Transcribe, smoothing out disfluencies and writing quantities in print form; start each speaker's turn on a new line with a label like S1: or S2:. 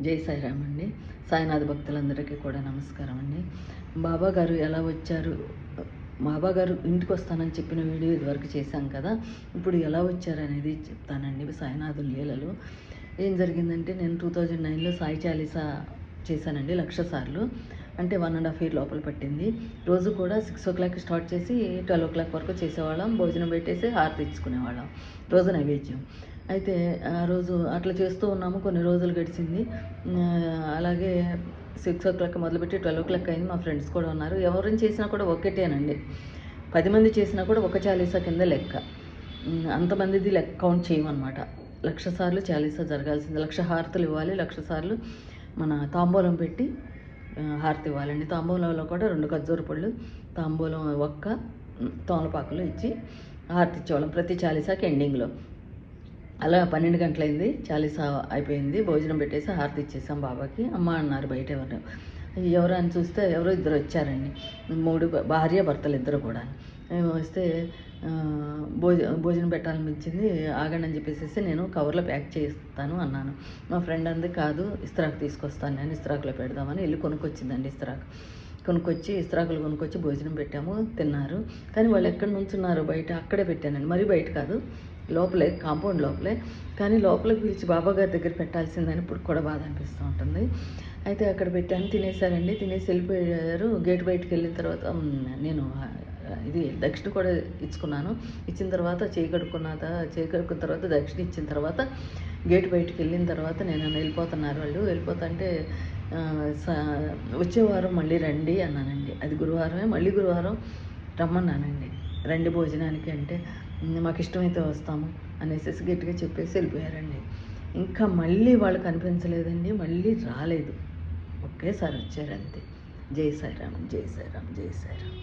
S1: జై సాయిరామ్ అండి. సాయినాథ భక్తులందరికీ కూడా నమస్కారం అండి. బాబా గారు ఎలా వచ్చారు, బాబా గారు ఇంటికి వస్తానని చెప్పిన వీడియో ఇదివరకు చేశాం కదా, ఇప్పుడు ఎలా వచ్చారు అనేది చెప్తానండి. సాయినాథుల లీలలు ఏం జరిగిందంటే, నేను 2009లో సాయి చాలీసా చేశానండి 1,00,000 సార్లు. అంటే 1.5 year లోపల పట్టింది. రోజు కూడా 6 o'clock స్టార్ట్ చేసి 12 o'clock వరకు చేసేవాళ్ళం. భోజనం పెట్టేసి హారతి ఇచ్చుకునేవాళ్ళం, రోజు నైవేద్యం. అయితే ఆ రోజు అట్లా చేస్తూ ఉన్నాము. కొన్ని రోజులు గడిచింది. అలాగే 6 o'clock మొదలుపెట్టి 12 o'clock అయింది. మా ఫ్రెండ్స్ కూడా ఉన్నారు. ఎవరిని చేసినా కూడా ఒకటేనండి, 10 మంది చేసినా కూడా ఒక చాలీసా కింద లెక్క. అంతమందిది లెక్క కౌంట్ చేయమన్నమాట. 1,00,000 సార్లు చాలీసా జరగాల్సింది. 1,00,000 హారతులు ఇవ్వాలి. 1,00,000 సార్లు మన తాంబూలం పెట్టి హారతి ఇవ్వాలండి. తాంబూలంలో కూడా 2 ఖర్జూర పళ్ళు, తాంబూలం ఒక్క, తోమలపాకులు ఇచ్చి హారతి ఇచ్చేవాళ్ళం ప్రతి చాలీసాకి ఎండింగ్లో. అలా 12 గంటలైంది. చాలీసా అయిపోయింది. భోజనం పెట్టేసి హారతి ఇచ్చేసాం బాబాకి. అమ్మ అన్నారు బయట ఎవరు అని చూస్తే ఎవరో ఇద్దరు వచ్చారండి. 3 భార్య భర్తలు ఇద్దరు కూడా వస్తే భోజనం పెట్టాలనిపించింది. ఆగండి అని చెప్పేసి నేను కవర్లో ప్యాక్ చేస్తాను అన్నాను. మా ఫ్రెండ్ అంది కాదు, ఇస్త్రాకు తీసుకొస్తాను నేను, ఇస్త్రాకులో పెడదామని వెళ్ళి కొనుక్కొచ్చిందండి. ఇస్త్రాకులు కొనుక్కొచ్చి భోజనం పెట్టాము, తిన్నారు. కానీ వాళ్ళు ఎక్కడ నుంచున్నారు బయట, అక్కడే పెట్టానండి. మరీ బయట కాదు, లోపలే, కాంపౌండ్ లోపలే. కానీ లోపలికి పిలిచి బాబా గారి దగ్గర పెట్టాల్సిందని ఇప్పుడు కూడా బాధ అనిపిస్తూ ఉంటుంది. అయితే అక్కడ పెట్టాను. తినేసారండి. తినేసి వెళ్ళిపోయారు. గేట్ బయటకు వెళ్ళిన తర్వాత నేను ఇది దక్షిణ కూడా ఇచ్చుకున్నాను. ఇచ్చిన తర్వాత చేయి కడుక్కున్న తర్వాత దక్షిణ ఇచ్చిన తర్వాత గేట్ బయటకు వెళ్ళిన తర్వాత నేను వెళ్ళిపోతున్నారు వాళ్ళు. వెళ్ళిపోతుంటే వచ్చే వారం మళ్ళీ రండి అన్నానండి. అది గురువారమే, మళ్ళీ గురువారం రమ్మన్నానండి. రండి భోజనానికి అంటే, మాకు ఇష్టమైతే వస్తాము అనేసి గట్టిగా చెప్పేసి వెళ్ళిపోయారండి. ఇంకా మళ్ళీ వాళ్ళు కనిపించలేదండి, మళ్ళీ రాలేదు. ఒకేసారి వచ్చారంతే. జై సాయిరామ్, జై సాయిరామ్, జై సాయిరామ్.